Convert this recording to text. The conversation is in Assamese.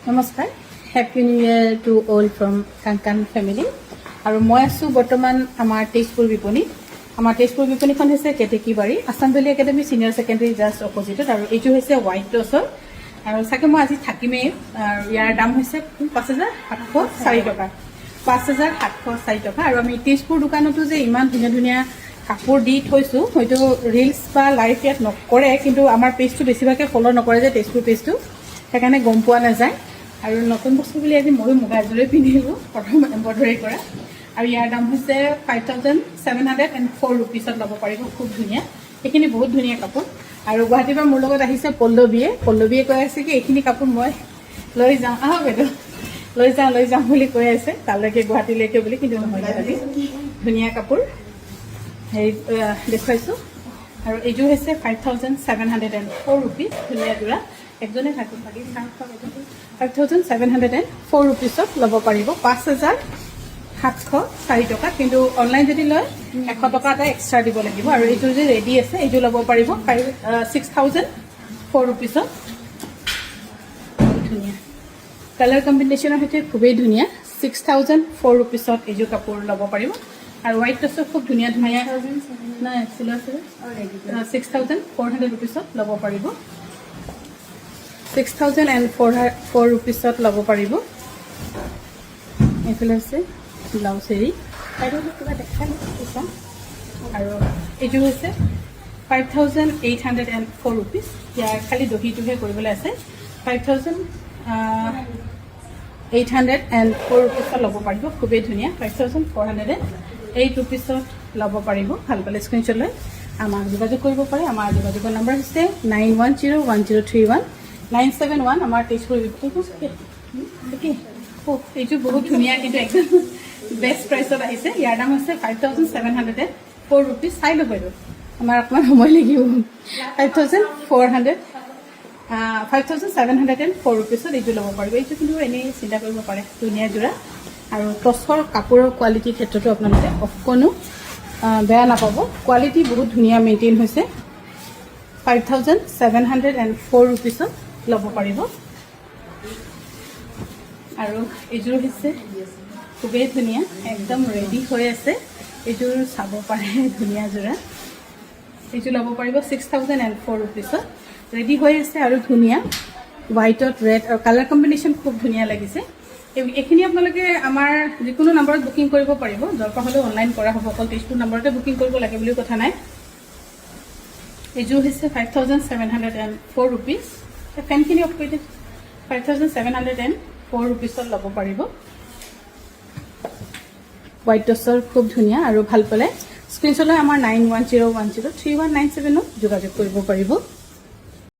নমস্কাৰ, happy new year to all from Kangkan family. আৰু মই আছোঁ বৰ্তমান আমাৰ তেজপুৰ বিপণী। আমাৰ তেজপুৰ বিপণীখন হৈছে Ketekibari Assam valley academy senior secondary just অপজিটত। আৰু এইটো হৈছে হোৱাইট টছৰ। আৰু চাগে মই আজি থাকিমেই। আৰু ইয়াৰ দাম হৈছে 5,704 টকা। 5,704 টকা। আৰু আমি তেজপুৰ দোকানতো যে ইমান ধুনীয়া ধুনীয়া কাপোৰ দি থৈছোঁ, হয়তো ৰিলছ বা লাইভ ইয়াত নকৰে, কিন্তু আমাৰ পেজটো বেছিভাগে ফ'ল' নকৰে যে তেজপুৰ পেজটো, সেইকাৰণে গম পোৱা নাযায়। আৰু নতুন বস্তু বুলি আজি ময়ো মুগা এযোৰে পিন্ধিলোঁ, প্ৰথম এম্ব্ৰইডাৰী কৰা। আৰু ইয়াৰ দাম হৈছে 5,704 ৰুপিছত ল'ব পাৰিব। খুব ধুনীয়া, এইখিনি বহুত ধুনীয়া কাপোৰ। আৰু গুৱাহাটীৰ পৰা মোৰ লগত আহিছে পল্লৱীয়ে কৈ আছে কি এইখিনি কাপোৰ মই লৈ যাওঁ, আহক বাইদেউ, লৈ যাওঁ বুলি কৈ আছে তালৈকে, গুৱাহাটীলৈকে বুলি। কিন্তু নহয়, আজি ধুনীয়া কাপোৰ হেৰি দেখুৱাইছোঁ। আৰু এইযোৰ হৈছে 5,704 ৰুপিজ, ধুনীয়া যোৰা। একজনে থাকক, 5,704 ৰুপিছত ল'ব পাৰিব। 5,704 টকা। কিন্তু অনলাইন যদি লয় 100 টকা এটা এক্সট্ৰা দিব লাগিব। আৰু এইযোৰ যে ৰেডি আছে, এইযোৰ ল'ব পাৰিব 6,004 ৰুপিছত। ধুনীয়া কালাৰ কম্বিনেশ্যনৰ সৈতে খুবেই ধুনীয়া। 6,004 ৰুপিছত এইযোৰ কাপোৰ ল'ব পাৰিব। আৰু হোৱাইট টছৰ খুব ধুনীয়া ধুনীয়া নাই চিলোৱা 6,400 ৰুপিছত ল'ব পাৰিব। 6,404 ৰুপিছত ল'ব পাৰিব। এইফালে হৈছে ব্লাউজ হেৰি কিবা দেখালে। আৰু এইযোৰ হৈছে 5,804 ৰুপিজ। ইয়াৰ খালি দহিটোহে কৰিবলৈ আছে। 5,804 ৰুপিছত ল'ব পাৰিব। খুবেই ধুনীয়া। 5,408 ৰুপিছত ল'ব পাৰিব। ভাল পালে স্ক্ৰীনশ্বট লৈ আমাক যোগাযোগ কৰিব পাৰে। আমাৰ যোগাযোগৰ নম্বৰ হৈছে 9101031971। আমাৰ তেজপুৰ এইযোৰ বহুত ধুনীয়া, কিন্তু একদম বেষ্ট প্ৰাইচত আহিছে। ইয়াৰ দাম হৈছে 5,704 ৰুপিজ। চাই ল'ব এইটো, আমাৰ অকণমান সময় লাগিব। 5,704 ৰুপিছত এইযোৰ ল'ব পাৰিব। এইযোৰ কিন্তু এনেই চিন্তা কৰিব পাৰে, ধুনীয়া যোৰা। আৰু টছৰ কাপোৰৰ কোৱালিটিৰ ক্ষেত্ৰতো আপোনালোকে অকণো বেয়া নাপাব। কোৱালিটি বহুত ধুনীয়া মেইনটেইন হৈছে। 5,704 ৰুপিছত ল'ব পাৰিব। আৰু এইযোৰ হৈছে খুবেই ধুনীয়া, একদম ৰেডি হৈ আছে। এইযোৰ চাব পাৰে, ধুনীয়া যোৰা। এইযোৰ ল'ব পাৰিব 6,004 ৰুপিছত। ৰেডি হৈ আছে আৰু ধুনীয়া, হোৱাইটত ৰেড আৰু কালাৰ কম্বিনেশ্যন খুব ধুনীয়া লাগিছে। এইখিনি আপোনালোকে আমাৰ যিকোনো নম্বৰত বুকিং কৰিব পাৰিব। য'ৰ পৰা হ'লেও অনলাইন কৰা হ'ব, অকল তেজপুৰ নম্বৰতে বুকিং কৰিব লাগে বুলিও কথা নাই। এইযোৰ হৈছে 5,704 ৰুপিজ। ফেনখিনি অফ কৰি দিম। 5,704 ৰুপিছত ল'ব পাৰিব। হোৱাইট টছৰ খুব ধুনীয়া। আৰু ভাল পালে স্ক্ৰীনশ্বট লৈ আমাৰ 9101031971 যোগাযোগ কৰিব পাৰিব।